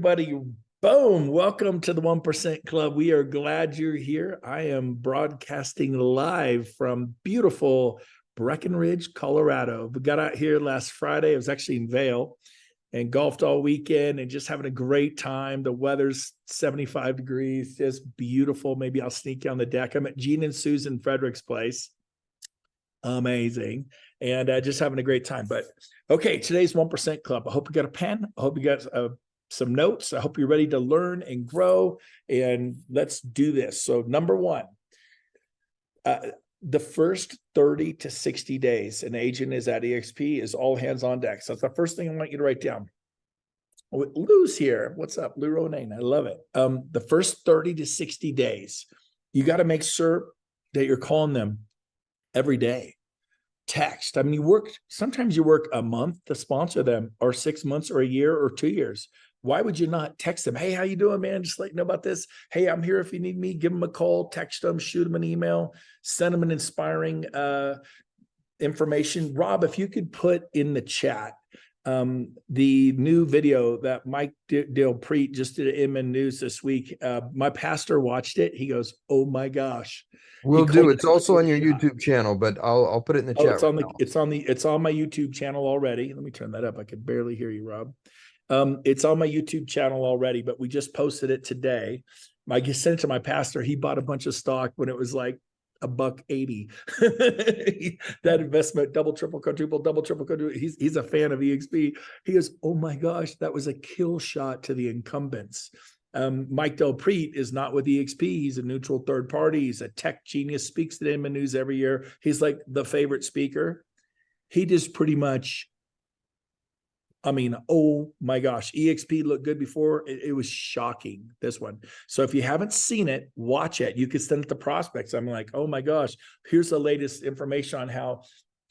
everybody. Boom. Welcome to the 1% Club. We are glad you're here. I am broadcasting live from beautiful Breckenridge, Colorado. We got out here last Friday. I was actually in Vail and golfed all weekend and just having a great time. The weather's 75 degrees, just beautiful. Maybe I'll sneak down the deck. I'm at Gene and Susan Frederick's place. Amazing. And just having a great time. But okay, today's 1% Club. I hope you got a pen. I hope you got some notes. I hope you're ready to learn and grow. And let's do this. So number one, the first 30 to 60 days an agent is at EXP is all hands on deck. So that's the first thing I want you to write down. Lou's here. What's up, Lou Ronayne? I love it. The first 30 to 60 days, you got to make sure that you're calling them every day. Text. I mean, sometimes you work a month to sponsor them, or 6 months or a year or 2 years. Why would you not text them? Hey, how you doing, man? Just let you know about this. Hey, I'm here if you need me. Give them a call, text them, shoot them an email, send them an inspiring information. Rob, if you could put in the chat the new video that Mike Dilpreet just did at Inman News this week. My pastor watched it. He goes, "Oh my gosh." Will do. It's also on your YouTube channel, but I'll put it in the chat. It's on my YouTube channel already. Let me turn that up. I could barely hear you, Rob. It's on my YouTube channel already, but we just posted it today. I sent it to my pastor. He bought a bunch of stock when it was like $1.80. That investment, double, triple, quadruple. He's a fan of EXP. He goes, "Oh my gosh, that was a kill shot to the incumbents." Mike Dilpreet is not with EXP. He's a neutral third party. He's a tech genius, speaks to Inman News every year. He's like the favorite speaker. He just pretty much, I mean, oh my gosh, EXP looked good before. It was shocking, this one. So if you haven't seen it, watch it. You can send it to prospects. I'm like, oh my gosh, here's the latest information on how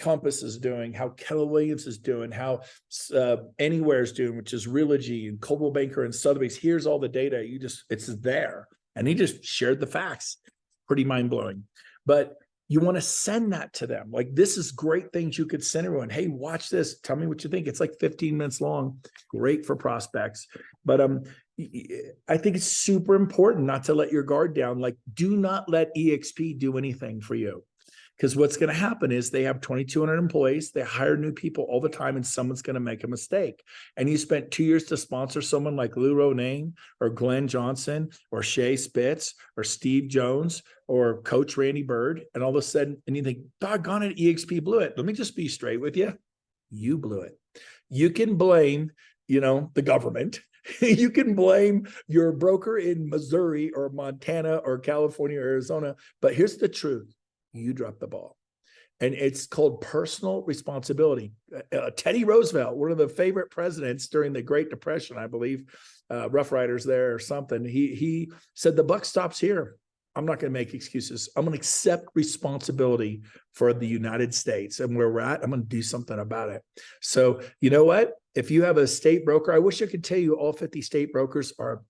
Compass is doing, how Keller Williams is doing, how Anywhere is doing, which is Realogy and Coldwell Banker and Sotheby's. Here's all the data. It's there. And he just shared the facts. Pretty mind-blowing. But you want to send that to them. Like, this is great things you could send everyone. Hey, watch this. Tell me what you think. It's like 15 minutes long. Great for prospects. But I think it's super important not to let your guard down. Like, do not let EXP do anything for you. Because what's going to happen is they have 2,200 employees. They hire new people all the time, and someone's going to make a mistake. And you spent 2 years to sponsor someone like Lou Ronayne or Glenn Johnson or Shay Spitz or Steve Jones or Coach Randy Bird. And all of a sudden, and you think, doggone it, EXP blew it. Let me just be straight with you. You blew it. You can blame, the government. You can blame your broker in Missouri or Montana or California or Arizona. But here's the truth. You dropped the ball. And it's called personal responsibility. Teddy Roosevelt, one of the favorite presidents during the Great Depression, I believe, Rough Riders there or something, he said, the buck stops here. I'm not going to make excuses. I'm going to accept responsibility for the United States. And where we're at, I'm going to do something about it. So you know what? If you have a state broker, I wish I could tell you all 50 state brokers are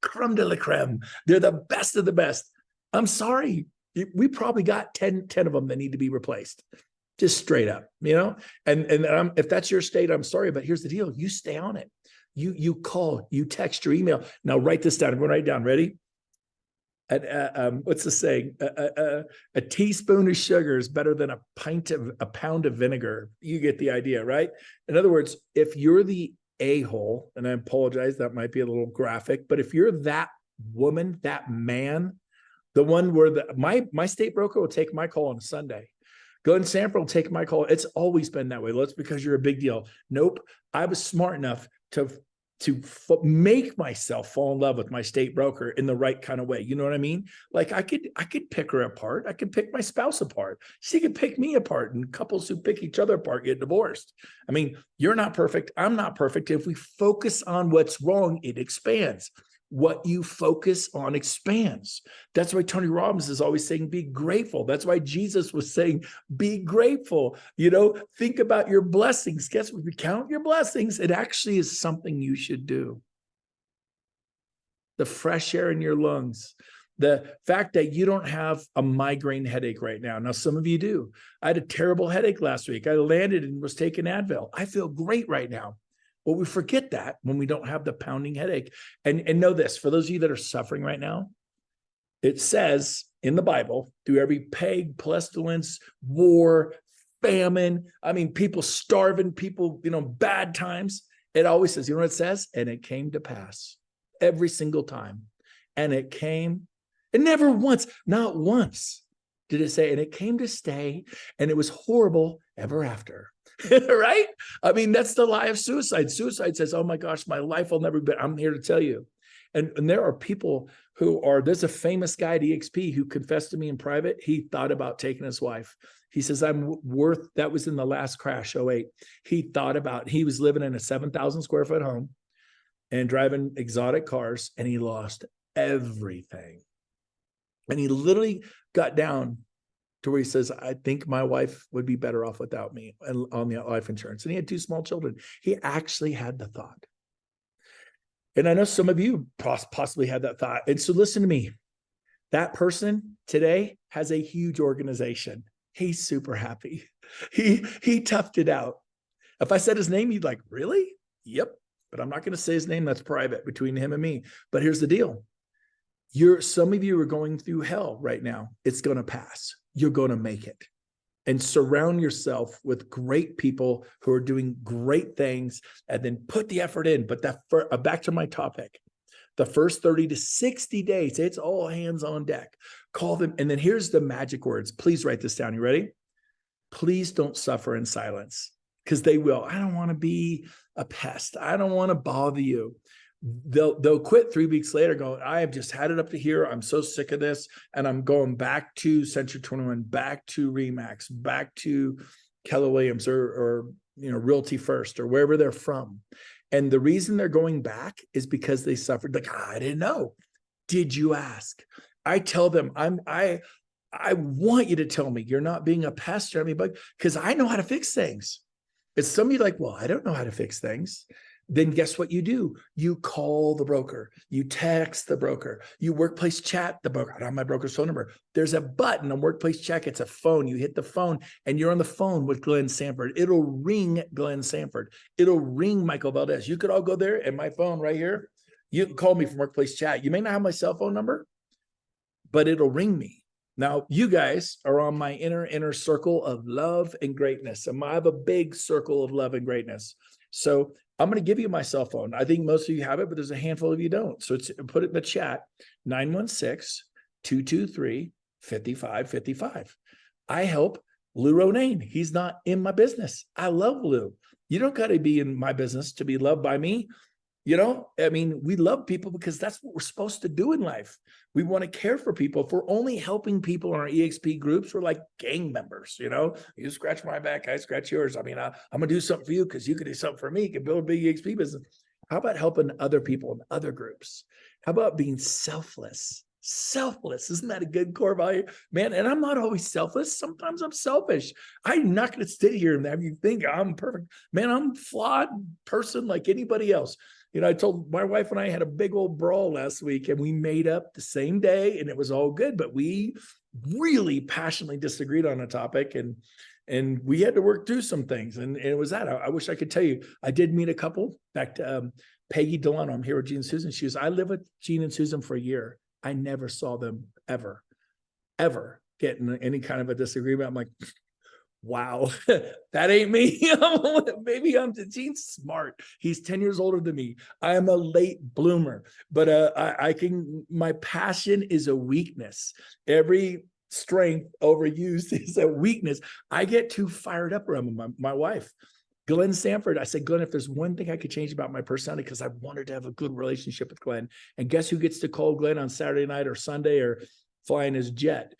creme de la creme. They're the best of the best. I'm sorry. We probably got 10 of them that need to be replaced, just straight up, and if that's your state, I'm sorry, but here's the deal. You stay on it. You call, you text, your email. Now write this down. I'm going to write it down. Ready? What's the saying? A teaspoon of sugar is better than a pound of vinegar. You get the idea, right? In other words, if you're the a-hole, and I apologize, that might be a little graphic, but if you're that woman, that man, the one where my state broker will take my call on a Sunday. Glenn Sanford will take my call. It's always been that way. Well, it's because you're a big deal. Nope. I was smart enough to make myself fall in love with my state broker in the right kind of way. You know what I mean? Like I could pick her apart. I could pick my spouse apart. She could pick me apart, and couples who pick each other apart get divorced. I mean, you're not perfect. I'm not perfect. If we focus on what's wrong, it expands. What you focus on expands. That's why Tony Robbins is always saying, be grateful. That's why Jesus was saying, be grateful. Think about your blessings. Guess what? If you count your blessings, it actually is something you should do. The fresh air in your lungs, the fact that you don't have a migraine headache right now. Now, some of you do. I had a terrible headache last week. I landed and was taking Advil. I feel great right now. Well, we forget that when we don't have the pounding headache. And know this, for those of you that are suffering right now, it says in the Bible, through every plague, pestilence, war, famine, I mean, people starving, people, bad times. It always says, you know what it says? And it came to pass every single time. And it came, and never once, not once did it say, and it came to stay, and it was horrible ever after. Right? I mean, that's the lie of suicide. Suicide says, oh my gosh, my life will never be. I'm here to tell you. And there are people there's a famous guy at EXP who confessed to me in private. He thought about taking his wife. He says, that was in the last crash, 08. He was living in a 7,000 square foot home and driving exotic cars, and he lost everything. And he literally got down to where he says, I think my wife would be better off without me on the life insurance. And he had 2 small children. He actually had the thought. And I know some of you possibly had that thought. And so listen to me. That person today has a huge organization. He's super happy. He toughed it out. If I said his name, you'd like, really? Yep. But I'm not going to say his name. That's private between him and me. But here's the deal. Some of you are going through hell right now. It's going to pass. You're going to make it. And surround yourself with great people who are doing great things, and then put the effort in. But back to my topic, the first 30 to 60 days, it's all hands on deck. Call them. And then here's the magic words. Please write this down. You ready? Please don't suffer in silence, because they will. I don't want to be a pest. I don't want to bother you. They'll quit 3 weeks later going, I have just had it up to here. I'm so sick of this. And I'm going back to Century 21, back to Remax, back to Keller Williams or Realty First or wherever they're from. And the reason they're going back is because they suffered. Like, I didn't know. Did you ask? I tell them, I want you to tell me you're not being a pest or anything, because I know how to fix things. It's somebody like, well, I don't know how to fix things. Then guess what you do? You call the broker, you text the broker, you workplace chat the broker. I don't have my broker's phone number. There's a button on workplace chat. It's a phone. You hit the phone and you're on the phone with Glenn Sanford. It'll ring Glenn Sanford. It'll ring Michael Valdez. You could all go there, and my phone right here. You can call me from workplace chat. You may not have my cell phone number, but it'll ring me. Now, you guys are on my inner circle of love and greatness. And I have a big circle of love and greatness. So I'm going to give you my cell phone. I think most of you have it, but there's a handful of you don't. So put it in the chat, 916-223-5555. I help Lou Ronayne. He's not in my business. I love Lou. You don't got to be in my business to be loved by me. I mean, we love people because that's what we're supposed to do in life. We want to care for people. If we're only helping people in our EXP groups, we're like gang members. You scratch my back, I scratch yours. I mean, I'm going to do something for you because you can do something for me. You can build a big EXP business. How about helping other people in other groups? How about being selfless? Selfless. Isn't that a good core value? Man, and I'm not always selfless. Sometimes I'm selfish. I'm not going to sit here and have you think I'm perfect. Man, I'm a flawed person like anybody else. I told my wife and I had a big old brawl last week, and we made up the same day, and it was all good, but we really passionately disagreed on a topic, and we had to work through some things. And it was that. I wish I could tell you, I did meet a couple back to Peggy Delano. I'm here with Gene and Susan. She was, I lived with Gene and Susan for a year. I never saw them ever get in any kind of a disagreement. I'm like, wow, that ain't me. Maybe Gene's smart. He's 10 years older than me. I am a late bloomer, but my passion is a weakness. Every strength overused is a weakness. I get too fired up around my wife. Glenn Sanford, I said, Glenn, if there's one thing I could change about my personality, because I wanted to have a good relationship with Glenn. And guess who gets to call Glenn on Saturday night or Sunday or flying his jet?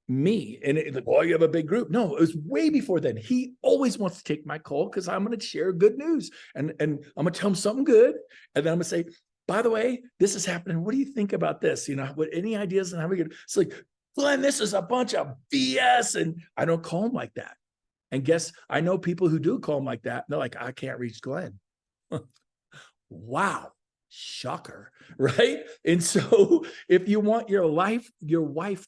Me. And it's like, oh, you have a big group. No, it was way before then. He always wants to take my call because I'm going to share good news. And I'm going to tell him something good. And then I'm going to say, by the way, this is happening. What do you think about this? What any ideas on how we get? It's like, Glenn, this is a bunch of BS. And I don't call him like that. And guess, I know people who do call him like that. They're like, I can't reach Glenn. Wow. Shocker. Right. And so if you want your wife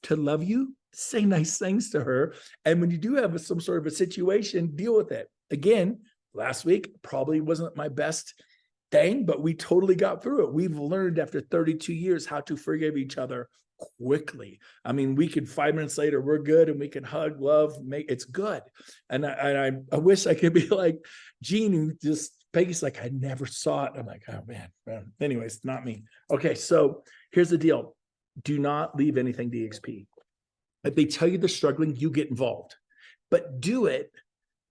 to love you, say nice things to her. And when you do have some sort of a situation, deal with it. Again, last week probably wasn't my best thing, but we totally got through it. We've learned after 32 years how to forgive each other quickly. I mean, we could 5 minutes later, we're good, and we can hug, love, it's good. And I wish I could be like Gene, who just, Peggy's like, I never saw it. I'm like, oh man. Anyways, not me. Okay, so here's the deal. Do not leave anything to EXP. If they tell you they're struggling, you get involved, but do it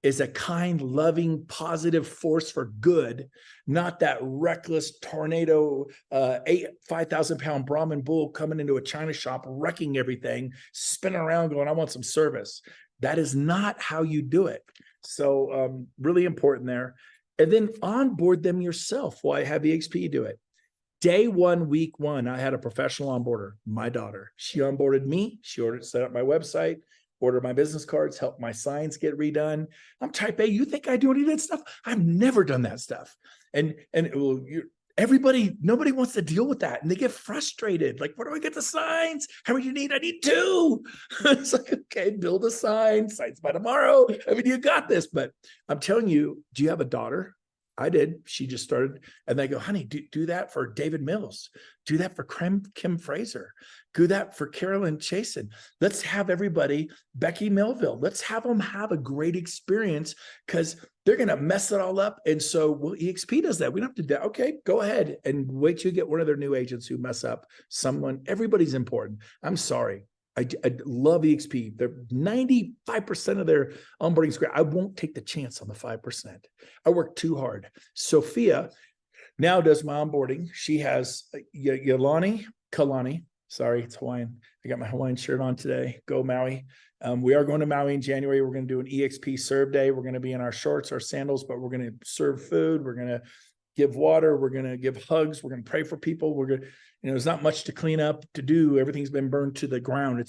as a kind, loving, positive force for good, not that reckless tornado, 5,000-pound Brahmin bull coming into a China shop, wrecking everything, spinning around going, I want some service. That is not how you do it. So really important there. And then onboard them yourself. Why have EXP do it? Day one, week one, I had a professional onboarder, my daughter. She onboarded me. She set up my website, ordered my business cards, helped my signs get redone. I'm type A. You think I do any of that stuff? I've never done that stuff. And nobody wants to deal with that. And they get frustrated. Like, where do I get the signs? How many do you need? I need 2. It's like, okay, build a sign, signs by tomorrow. I mean, you got this. But I'm telling you, do you have a daughter? I did. She just started, and they go, honey, do that for David Mills. Do that for Kim Fraser. Do that for Carolyn Chasen. Let's have everybody, Becky Melville. Let's have them have a great experience, because they're going to mess it all up. And so, well, EXP does that. We don't have to do that. Okay, go ahead and wait till you get one of their new agents who mess up someone. Everybody's important. I'm sorry. I love EXP. They're 95% of their onboarding is great. I won't take the chance on the 5%. I work too hard. Sophia now does my onboarding. She has Kalani. Sorry, it's Hawaiian. I got my Hawaiian shirt on today. Go Maui. We are going to Maui in January. We're going to do an EXP serve day. We're going to be in our shorts, our sandals, but we're going to serve food. We're going to give water. We're going to give hugs. We're going to pray for people. We're going to, there's not much to clean up, to do. Everything's been burned to the ground.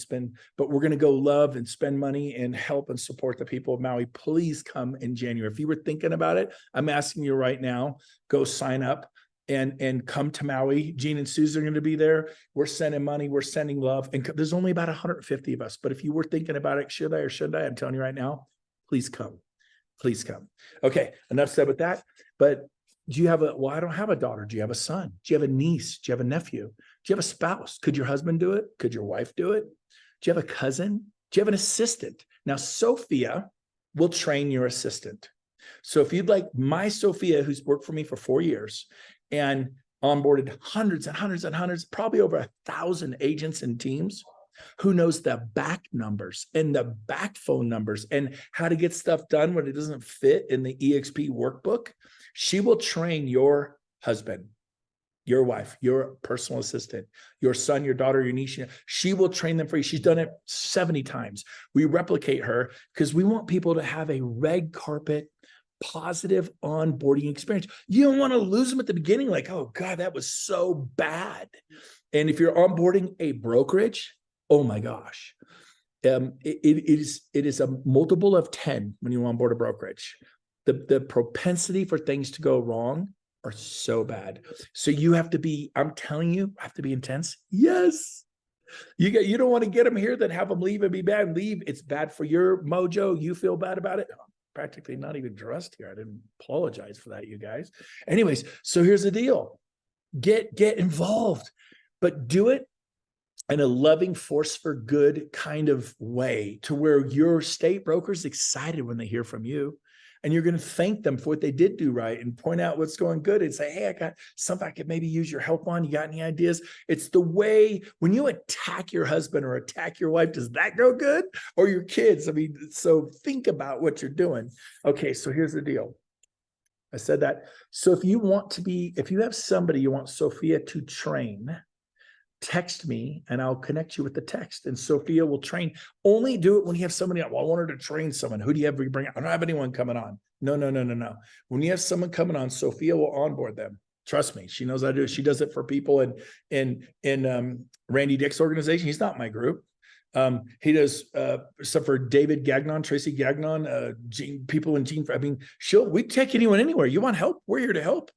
But we're going to go love and spend money and help and support the people of Maui. Please come in January. If you were thinking about it, I'm asking you right now, go sign up and come to Maui. Gene and Susan are going to be there. We're sending money. We're sending love. And there's only about 150 of us. But if you were thinking about it, should I or shouldn't I? I'm telling you right now, please come. Please come. Okay, enough said with that. But do you have I don't have a daughter. Do you have a son? Do you have a niece? Do you have a nephew? Do you have a spouse? Could your husband do it? Could your wife do it? Do you have a cousin? Do you have an assistant? Now, Sophia will train your assistant. So if you'd like my Sophia, who's worked for me for 4 years and onboarded hundreds and hundreds and hundreds, probably over 1,000 agents and teams, who knows the back numbers and the back phone numbers and how to get stuff done when it doesn't fit in the EXP workbook, she will train your husband, your wife, your personal assistant, your son, your daughter, your niece. She will train them for you. She's done it 70 times. We replicate her because we want people to have a red carpet, positive onboarding experience. You don't want to lose them at the beginning. Like, oh God, that was so bad. And if you're onboarding a brokerage, oh my gosh, it is a multiple of 10 when you onboard a brokerage. The propensity for things to go wrong are so bad. So you have to be, I'm telling you, have to be intense. Yes. You don't want to get them here, then have them leave and be bad. Leave. It's bad for your mojo. You feel bad about it. I'm practically not even dressed here. I didn't apologize for that, you guys. Anyways, so here's the deal. Get involved, but do it in a loving force for good kind of way, to where your state broker's excited when they hear from you. And you're going to thank them for what they did do right and point out what's going good and say, hey, I got something I could maybe use your help on. You got any ideas? It's the way when you attack your husband or attack your wife, does that go good? Or your kids? I mean, so think about what you're doing. Okay, so here's the deal. I said that. So if you have somebody you want Sophia to train, text me and I'll connect you with the text, and Sophia will train. Only do it when you have somebody on. Well, I want her to train someone. Who do you have bring? I don't have anyone coming on. No. When you have someone coming on, Sophia will onboard them. Trust me, she knows how to do it. She does it for people in Randy Dick's organization. He's not my group. He does stuff for David Gagnon, Tracy Gagnon, people in Gene. I mean, we take anyone anywhere. You want help? We're here to help.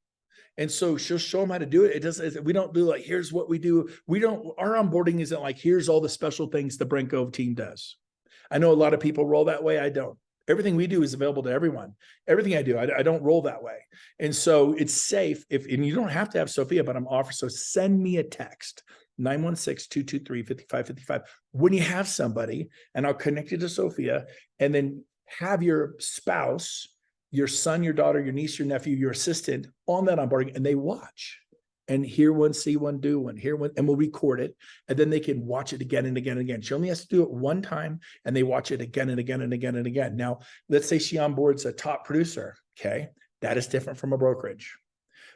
And so she'll show them how to do it. We don't do like, here's what we do. Our onboarding isn't like, here's all the special things the Brent Gove team does. I know a lot of people roll that way. I don't. Everything we do is available to everyone. Everything I do, I don't roll that way. And so it's safe and you don't have to have Sophia, but I'm offering. So send me a text, 916-223-5555 when you have somebody, and I'll connect you to Sophia, and then have your spouse, your son, your daughter, your niece, your nephew, your assistant on that onboarding, and they watch and hear one, see one, do one, hear one, and we'll record it. And then they can watch it again and again and again. She only has to do it one time, and they watch it again and again and again and again. Now, let's say she onboards a top producer. Okay. That is different from a brokerage.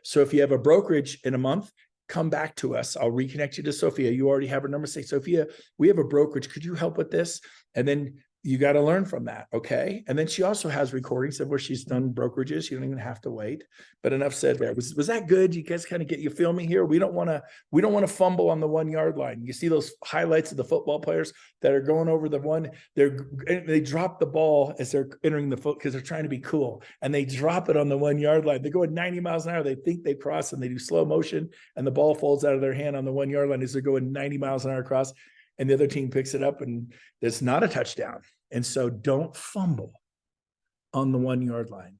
So if you have a brokerage in a month, come back to us. I'll reconnect you to Sophia. You already have her number. Say, Sophia, we have a brokerage. Could you help with this? And then you got to learn from that. Okay. And then she also has recordings of where she's done brokerages. You don't even have to wait. But enough said there. Was that good? You guys kind of you feel me here? We don't want to fumble on the 1 yard line. You see those highlights of the football players that are going over the one, they drop the ball as they're entering the foot because they're trying to be cool. And they drop it on the 1 yard line. They go at 90 miles an hour. They think they cross, and they do slow motion, and the ball falls out of their hand on the 1 yard line as they're going 90 miles an hour across. And the other team picks it up, and it's not a touchdown. And so don't fumble on the 1 yard line.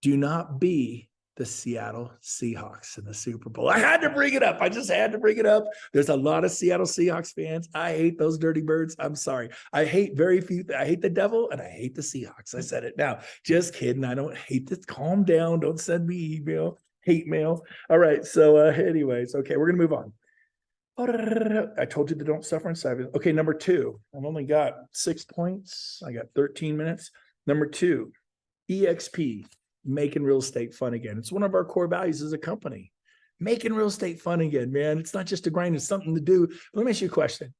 Do not be the Seattle Seahawks in the Super Bowl. I had to bring it up. I just had to bring it up. There's a lot of Seattle Seahawks fans. I hate those dirty birds. I'm sorry. I hate very few. I hate the devil and I hate the Seahawks. I said it now. Just kidding. I don't hate this. Calm down. Don't send me hate mail. All right. So anyways, okay, we're going to move on. I told you to don't suffer in silence. Okay, number 2. I've only got 6 points. I got 13 minutes. Number 2, EXP, making real estate fun again. It's one of our core values as a company. Making real estate fun again, man. It's not just a grind, it's something to do. Let me ask you a question.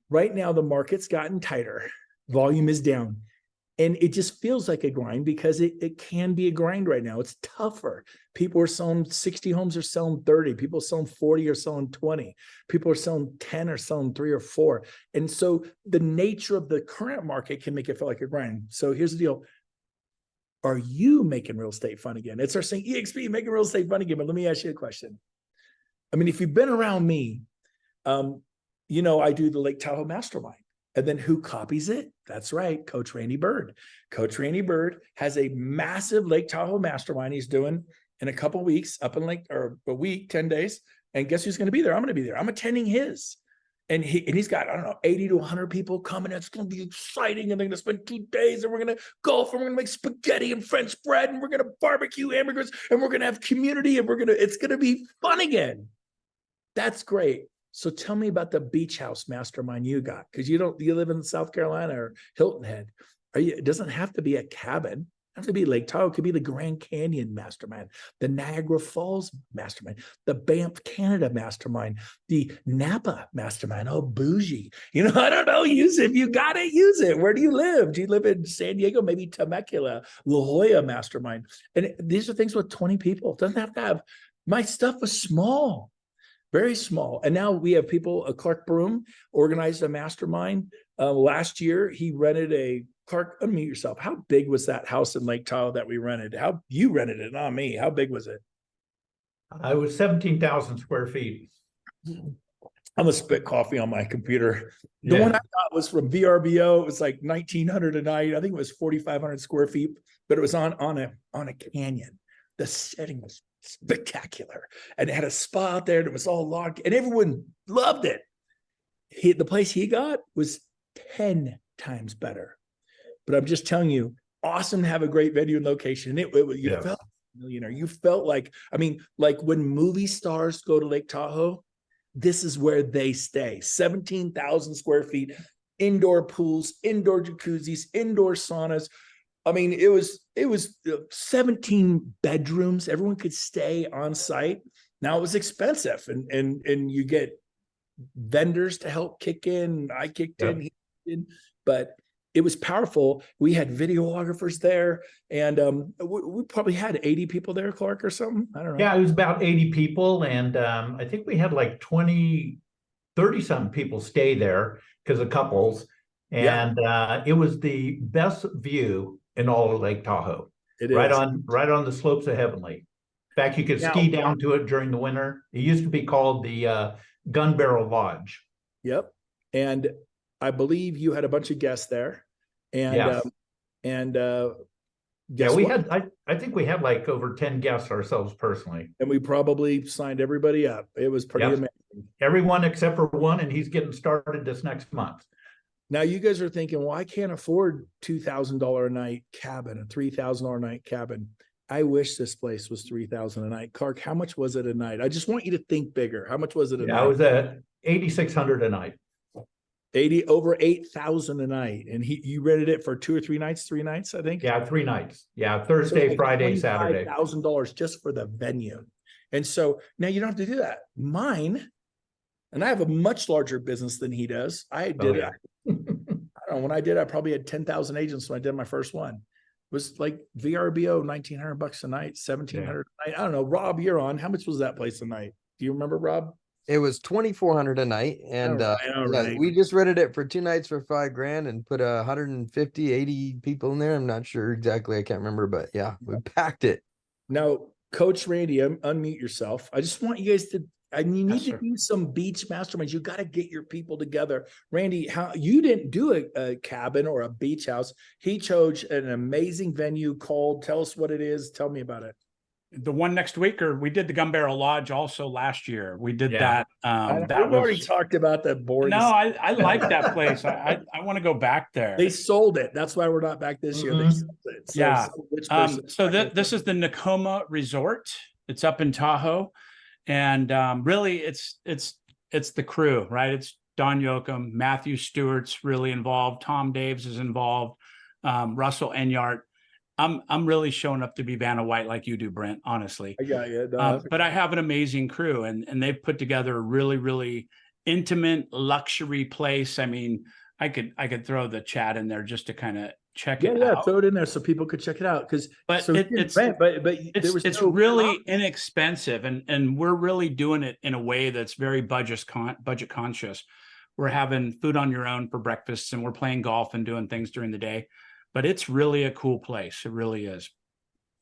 Right now, the market's gotten tighter. Volume is down. And it just feels like a grind because it can be a grind right now. It's tougher. People are selling 60 homes or selling 30. People are selling 40 or selling 20. People are selling 10 or selling 3 or 4. And so the nature of the current market can make it feel like a grind. So here's the deal. Are you making real estate fun again? It's our saying EXP, making real estate fun again. But let me ask you a question. I mean, if you've been around me, I do the Lake Tahoe Mastermind. And then who copies it? That's right, Coach Randy Bird. Coach Randy Bird has a massive Lake Tahoe mastermind he's doing in a couple of weeks, up in a week, 10 days. And guess who's going to be there? I'm going to be there. I'm attending his. And he's got, 80 to 100 people coming. It's going to be exciting. And they're going to spend 2 days, and we're going to golf, and we're going to make spaghetti and French bread, and we're going to barbecue hamburgers, and we're going to have community, and it's going to be fun again. That's great. So tell me about the beach house mastermind you got, because you live in South Carolina or Hilton Head. It doesn't have to be a cabin. It doesn't have to be Lake Tahoe. It could be the Grand Canyon mastermind, the Niagara Falls mastermind, the Banff, Canada mastermind, the Napa mastermind. Oh, bougie. I don't know. Use it. If you got it, use it. Where do you live? Do you live in San Diego? Maybe Temecula, La Jolla mastermind. And these are things with 20 people. It doesn't have to have, my stuff was small. Very small. And now we have people, Clark Broom organized a mastermind. Last year, he rented Clark, unmute yourself. How big was that house in Lake Tahoe that we rented? How you rented it, not me. How big was it? It was 17,000 square feet. I'm gonna spit coffee on my computer. The one I got was from VRBO. It was like 1,900 a night. I think it was 4,500 square feet, but it was on a canyon. The setting was spectacular, and it had a spa out there, and it was all locked, and everyone loved it. The place he got was 10 times better. But I'm just telling you, awesome to have a great venue and location. You felt like a millionaire. You felt like when movie stars go to Lake Tahoe, this is where they stay. 17,000 square feet, indoor pools, indoor jacuzzis, indoor saunas. I mean, it was 17 bedrooms. Everyone could stay on site. Now it was expensive, and you get vendors to help kick in. I kicked in, he kicked in, but it was powerful. We had videographers there, and we probably had 80 people there, Clark, or something. I don't know. Yeah, it was about 80 people, and I think we had like 30 something people stay there because of couples, and it was the best view in all of Lake Tahoe. It is right on the slopes of Heavenly. In fact, you could ski down to it during the winter. It used to be called the Gun Barrel Lodge. Yep. And I believe you had a bunch of guests there, and And Yeah, guess we what? had, I think we had like over 10 guests ourselves personally. And we probably signed everybody up. It was pretty Yep. amazing. Everyone except for one, and he's getting started this next month. Now you guys are thinking, well, I can't afford $2,000 a night cabin, a $3,000 a night cabin. I wish this place was $3,000 a night. Clark, how much was it a night? I just want you to think bigger. How much was it a Yeah, I night? was at 8,600 a night. 80 over 8,000 a night. And you rented it for 2 or 3 nights, 3 nights, I think. Yeah, 3 nights. Yeah, Thursday, Friday, Saturday. $25,000 just for the venue. And so now you don't have to do that. Mine, and I have a much larger business than he does. I did it. I don't know, when I did, I probably had 10,000 agents when I did my first one. It was like VRBO, $1,900 a night, $1,700 a night. I don't know. Rob, you're on. How much was that place a night? Do you remember, Rob? It was 2,400 a night, and all yeah, right. we just rented it for 2 nights for $5,000 and put 150, 80 people in there. I'm not sure exactly. I can't remember, but yeah, we packed it. Now, Coach Randy, unmute yourself. I just want you guys to, and you need Yes, to do some beach masterminds. You got to get your people together. Randy, how you didn't do a cabin or a beach house. He chose an amazing venue called, tell us what it is. Tell me about it. The one next week, or we did the Gun Barrel Lodge also last year. We did that. We've That already was, talked about the boring. no, I like that place. I want to go back there. They sold it. That's why we're not back this year. They sold it. So, Yeah. which person? So this is the Nakoma Resort. It's up in Tahoe, and really, it's the crew, right? It's Don Yoakum, Matthew Stewart's really involved, Tom Daves is involved, Russell Enyart. I'm really showing up to be Vanna White like you do, Brent, honestly. I got you. But I have an amazing crew, and they've put together a really, really intimate luxury place. I mean, I could throw the chat in there just to kind of check it out. Throw it in there so people could check it out. Because it's really inexpensive, and we're really doing it in a way that's very budget conscious. We're having food on your own for breakfast, and we're playing golf and doing things during the day. But it's really a cool place. It really is.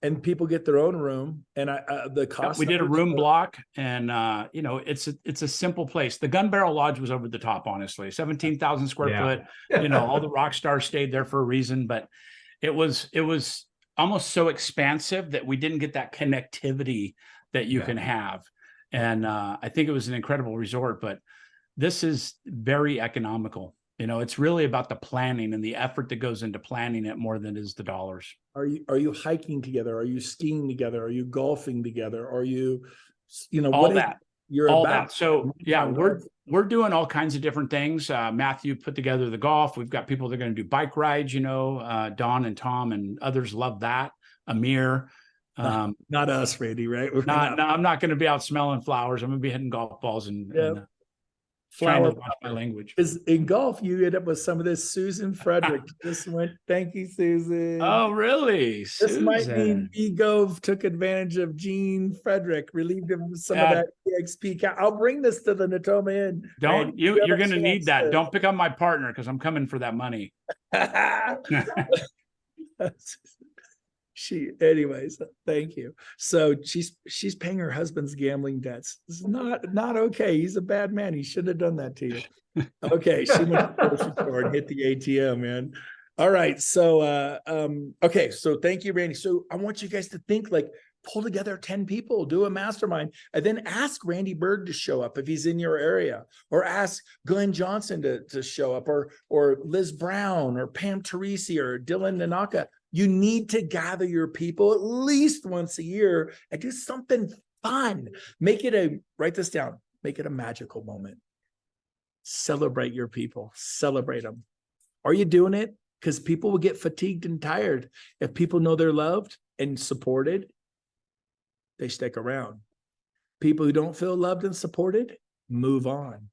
And people get their own room, and the cost. We did a room block, and it's a simple place. The Gun Barrel Lodge was over the top, honestly. 17,000 square foot. All the rock stars stayed there for a reason, but it was almost so expansive that we didn't get that connectivity that you can have. And I think it was an incredible resort, but this is very economical. It's really about the planning and the effort that goes into planning it more than it is the dollars. Are you hiking together? Are you skiing together? Are you golfing together? Are you, all that? You're all about that. So yeah, we're doing all kinds of different things. Matthew put together the golf. We've got people that are going to do bike rides. Don and Tom and others love that. Amir. Not us, Randy, right? No, I'm not going to be out smelling flowers. I'm going to be hitting golf balls and trying to watch my language. Because in golf, you end up with some of this. Susan Frederick just went, thank you, Susan. Oh, really? This Susan. might mean Brent Gove took advantage of Gene Frederick, relieved him of some of that EXP. I'll bring this to the Natoma Inn. You're going to need that. Don't pick up my partner because I'm coming for that money. Anyways, thank you. So she's paying her husband's gambling debts. It's not okay. He's a bad man. He shouldn't have done that to you. Okay, she went to the grocery store and hit the ATM, man. All right. So okay, so thank you, Randy. So I want you guys to think, like, pull together 10 people, do a mastermind, and then ask Randy Berg to show up if he's in your area, or ask Glenn Johnson to show up, or Liz Brown, or Pam Teresi, or Dylan Nanaka. You need to gather your people at least once a year and do something fun. Write this down, make it a magical moment. Celebrate your people, celebrate them. Are you doing it? Because people will get fatigued and tired. If people know they're loved and supported, they stick around. People who don't feel loved and supported, move on.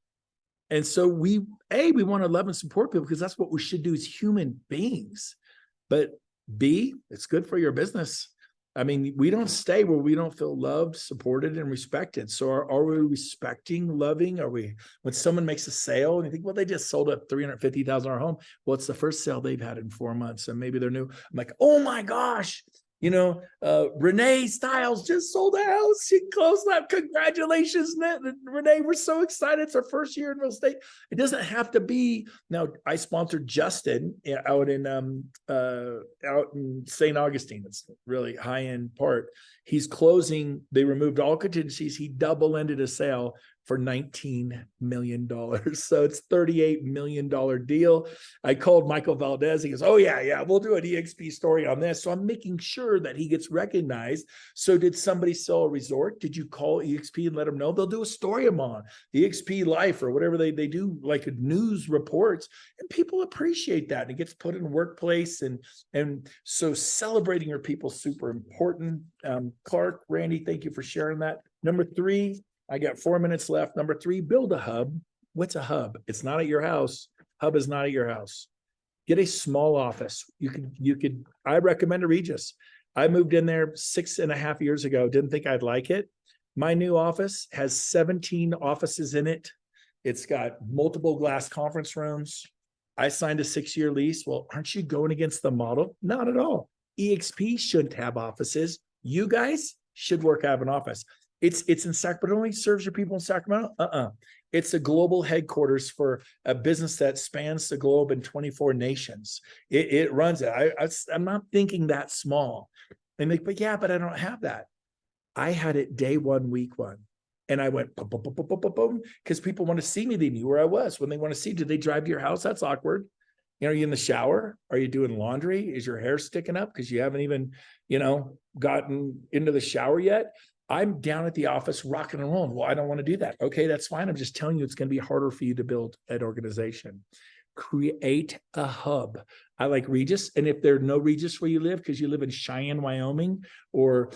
And so we want to love and support people because that's what we should do as human beings. But B, it's good for your business. I mean, we don't stay where we don't feel loved, supported, and respected. So are we respecting, loving? Are we, when someone makes a sale and you think, well, they just sold a $350,000 home. Well, it's the first sale they've had in 4 months. And maybe they're new. I'm like, oh my gosh, Renee Stiles just sold a house. She closed that. Congratulations, Renee. We're so excited. It's our first year in real estate. It doesn't have to be. Now, I sponsored Justin out in St. Augustine. It's really high-end part. He's closing. They removed all contingencies. He double-ended a sale for $19 million. So it's $38 million deal. I called Michael Valdez. He goes, oh yeah, we'll do an EXP story on this. So I'm making sure that he gets recognized. So did somebody sell a resort? Did you call EXP and let them know? They'll do a story on EXP Life or whatever they do, like news reports, and people appreciate that. And it gets put in workplace. And so celebrating your people is super important. Clark, Randy, thank you for sharing that. Number 3, I got 4 minutes left. Number 3, build a hub. What's a hub? It's not at your house. Hub is not at your house. Get a small office. You could, I recommend a Regis. I moved in there 6.5 years ago. Didn't think I'd like it. My new office has 17 offices in it. It's got multiple glass conference rooms. I signed a 6-year lease. Well, aren't you going against the model? Not at all. EXP shouldn't have offices. You guys should have an office. It's in Sacramento, but it only serves your people in Sacramento. It's a global headquarters for a business that spans the globe in 24 nations. It runs it. I'm not thinking that small. And like, but I don't have that. I had it day 1, week 1. And I went, boom, boom, boom, boom, boom, boom, because people want to see me. They knew where I was. When they want to see, did they drive to your house? That's awkward. Are you in the shower? Are you doing laundry? Is your hair sticking up because you haven't even, gotten into the shower yet? I'm down at the office rocking and rolling. Well, I don't want to do that. Okay, that's fine. I'm just telling you it's going to be harder for you to build an organization. Create a hub. I like Regis. And if there's no Regis where you live, because you live in Cheyenne, Wyoming, or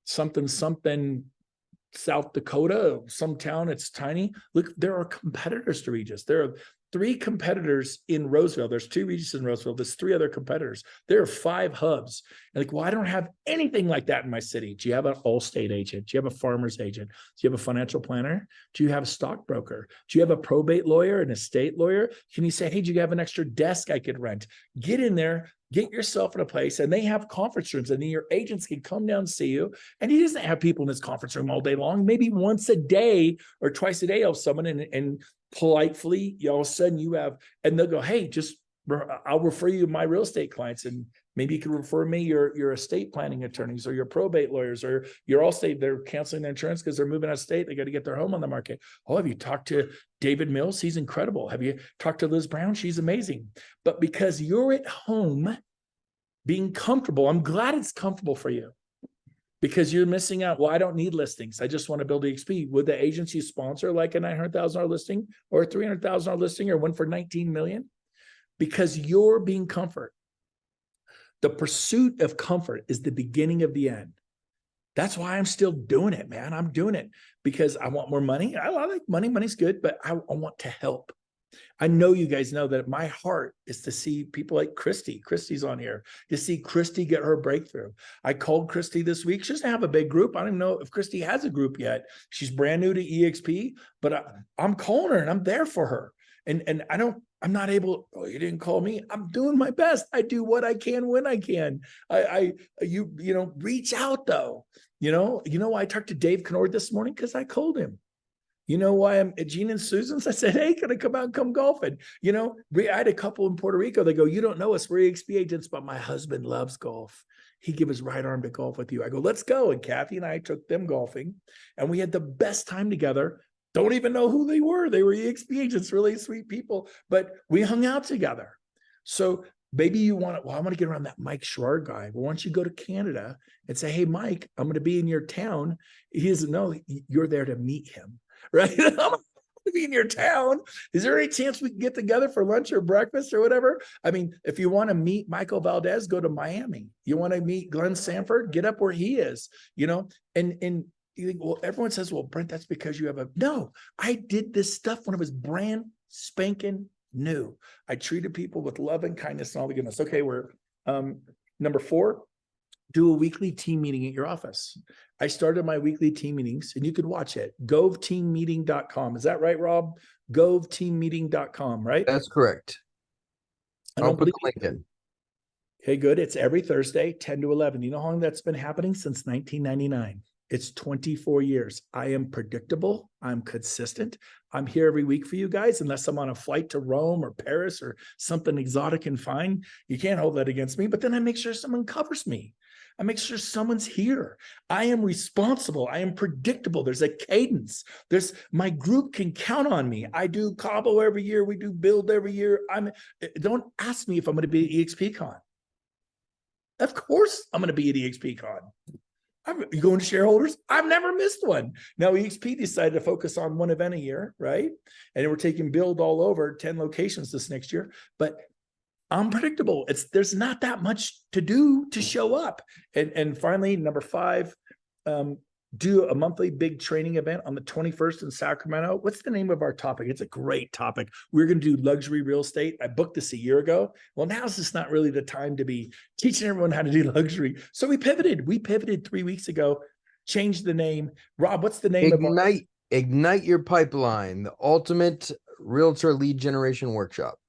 something, South Dakota, some town, it's tiny. Look, there are competitors to Regis. There are 3 competitors in Roseville. There's 2 Regis in Roseville. There's 3 other competitors. There are 5 hubs. And I don't have anything like that in my city. Do you have an Allstate agent? Do you have a farmer's agent? Do you have a financial planner? Do you have a stockbroker? Do you have a probate lawyer, an estate lawyer? Can you say, hey, do you have an extra desk I could rent? Get in there, get yourself in a place, and they have conference rooms, and then your agents can come down and see you. And he doesn't have people in his conference room all day long. Maybe once a day or twice a day, he'll have someone and politely, all of a sudden you have, and they'll go, hey, I'll refer you to my real estate clients, and maybe you can refer me your estate planning attorneys or your probate lawyers or your Allstate. They're canceling their insurance because they're moving out of state. They got to get their home on the market. Oh, have you talked to David Mills? He's incredible. Have you talked to Liz Brown? She's amazing. But because you're at home being comfortable, I'm glad it's comfortable for you. Because you're missing out. Well, I don't need listings. I just want to build EXP. Would the agency sponsor like a $900,000 listing or a $300,000 listing or one for $19 million? Because you're being comfort. The pursuit of comfort is the beginning of the end. That's why I'm still doing it, man. I'm doing it because I want more money. I like money. Money's good, but I want to help. I know you guys know that my heart is to see people like Christy. Christy's on here, to see Christy get her breakthrough. I called Christy this week. She doesn't have a big group. I don't even know if Christy has a group yet. She's brand new to EXP, but I'm calling her and I'm there for her. And I'm not able, oh, you didn't call me. I'm doing my best. I do what I can when I can. You reach out though. Why I talked to Dave Kennard this morning? Because I called him. You know why I'm at Gene and Susan's? I said, hey, can I come out and come golfing? I had a couple in Puerto Rico. They go, you don't know us. We're EXP agents, but my husband loves golf. He'd give his right arm to golf with you. I go, let's go. And Kathy and I took them golfing and we had the best time together. Don't even know who they were. They were EXP agents, really sweet people, but we hung out together. So maybe you want to, I want to get around that Mike Sherrard guy. Well, why don't you go to Canada and say, hey, Mike, I'm going to be in your town. He doesn't know you're there to meet him. Right? I'm going to be in your town. Is there any chance we can get together for lunch or breakfast or whatever? I mean, if you want to meet Michael Valdez, go to Miami. You want to meet Glenn Sanford, get up where he is, and you think, well, everyone says, well, Brent, that's because you have no, I did this stuff when it was brand spanking new. I treated people with love and kindness and all the goodness. Okay. We're number 4, do a weekly team meeting at your office. I started my weekly team meetings and you could watch it. GoveTeamMeeting.com. Is that right, Rob? GoveTeamMeeting.com, right? That's correct. I'll put the link in. Okay, good. It's every Thursday, 10 to 11. You know how long that's been happening? Since 1999. It's 24 years. I am predictable. I'm consistent. I'm here every week for you guys, unless I'm on a flight to Rome or Paris or something exotic and fine. You can't hold that against me, but then I make sure someone covers me. I make sure someone's here. I am responsible. I am predictable. There's a cadence. My group can count on me. I do Cabo every year. We do Build every year. Don't ask me if I'm going to be at EXPCon. Of course I'm going to be at EXPCon. You going to shareholders? I've never missed one. Now EXP decided to focus on one event a year, right? And we're taking Build all over 10 locations this next year, but I'm predictable. There's not that much to do to show up. And finally, number 5, do a monthly big training event on the 21st in Sacramento. What's the name of our topic? It's a great topic. We're going to do luxury real estate. I booked this a year ago. Well, now's just not really the time to be teaching everyone how to do luxury. So we pivoted. We pivoted 3 weeks ago, changed the name. Rob, what's the name of our... Ignite Your Pipeline, the ultimate realtor lead generation workshop.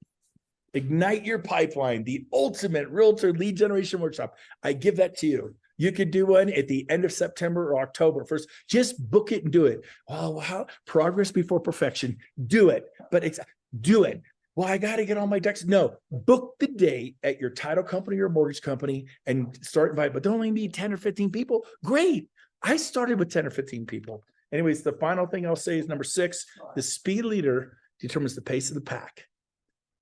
Ignite Your Pipeline, the ultimate realtor lead generation workshop. I give that to you. You could do one at the end of September or October 1st. Just book it and do it. Well, how progress before perfection. Do it, but do it. Well, I got to get on my ducks. No, book the date at your title company or mortgage company and start inviting, but don't only need 10 or 15 people. Great. I started with 10 or 15 people. Anyways, the final thing I'll say is number 6, the speed leader determines the pace of the pack.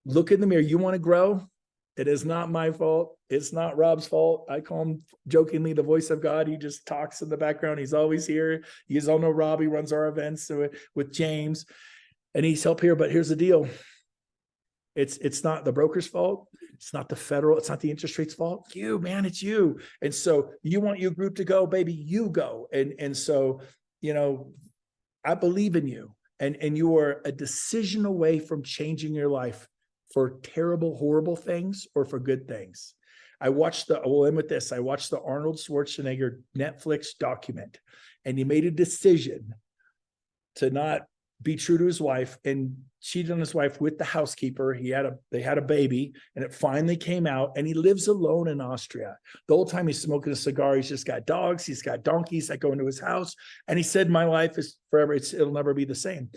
Look in the mirror. You want to grow? It is not my fault. It's not Rob's fault. I call him jokingly the voice of God. He just talks in the background. He's always here. You guys all know Rob. He runs our events with James, and he's help here. But here's the deal. It's not the broker's fault. It's not the federal. It's not the interest rate's fault. You, man, it's you. And so you want your group to go, baby, you go. And so, I believe in you, and you are a decision away from changing your life for terrible, horrible things or for good things. I watched we'll end with this. I watched the Arnold Schwarzenegger Netflix document, and he made a decision to not be true to his wife and cheated on his wife with the housekeeper. They had a baby, and it finally came out, and he lives alone in Austria. The whole time he's smoking a cigar, he's just got dogs, he's got donkeys that go into his house. And he said, my life is forever. It'll never be the same.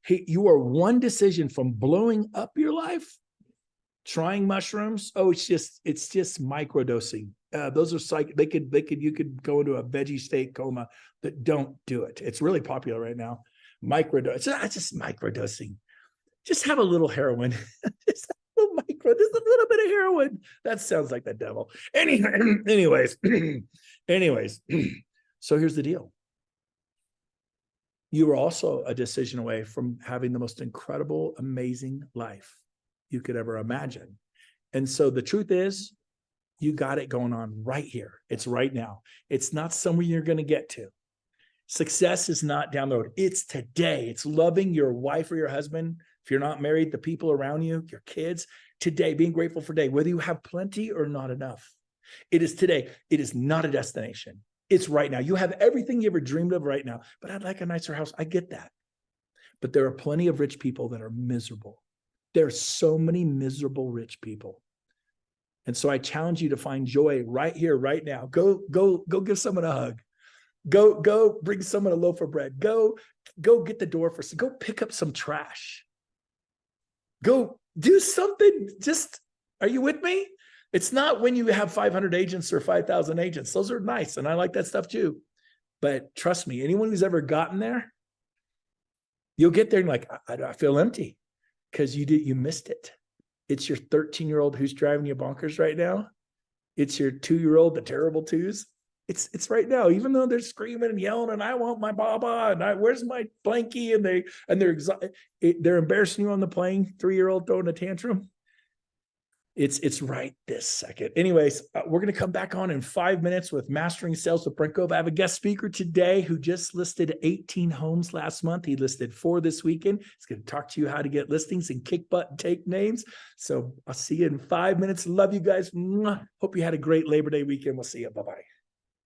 You are one decision from blowing up your life, trying mushrooms. Oh, it's just microdosing. Those are you could go into a veggie state coma, but don't do it. It's really popular right now. Microdose. It's just microdosing. Just have a little heroin. Just a little bit of heroin. That sounds like the devil. Anyways. So here's the deal. You are also a decision away from having the most incredible, amazing life you could ever imagine. And so the truth is, you got it going on right here. It's right now. It's not somewhere you're going to get to. Success is not down the road. It's today. It's loving your wife or your husband. If you're not married, the people around you, your kids, today, being grateful for today, whether you have plenty or not enough. It is today. It is not a destination. It's right now. You have everything you ever dreamed of right now, but I'd like a nicer house. I get that. But there are plenty of rich people that are miserable. There are so many miserable rich people. And so I challenge you to find joy right here, right now. Go give someone a hug. Go bring someone a loaf of bread. Go get the door for some. Go pick up some trash. Go do something. Are you with me? It's not when you have 500 agents or 5,000 agents. Those are nice, and I like that stuff too. But trust me, anyone who's ever gotten there, you'll get there and like, I feel empty because you missed it. It's your 13-year-old who's driving you bonkers right now. It's your 2-year-old, the terrible twos. It's right now, even though they're screaming and yelling, and I want my baba, and where's my blankie, and they're embarrassing you on the plane. 3-year-old throwing a tantrum. It's right this second. Anyways, we're going to come back on in 5 minutes with Mastering Sales with Brent Gove. I have a guest speaker today who just listed 18 homes last month. He listed 4 this weekend. He's going to talk to you how to get listings and kick butt and take names. So I'll see you in 5 minutes. Love you guys. Hope you had a great Labor Day weekend. We'll see you. Bye-bye.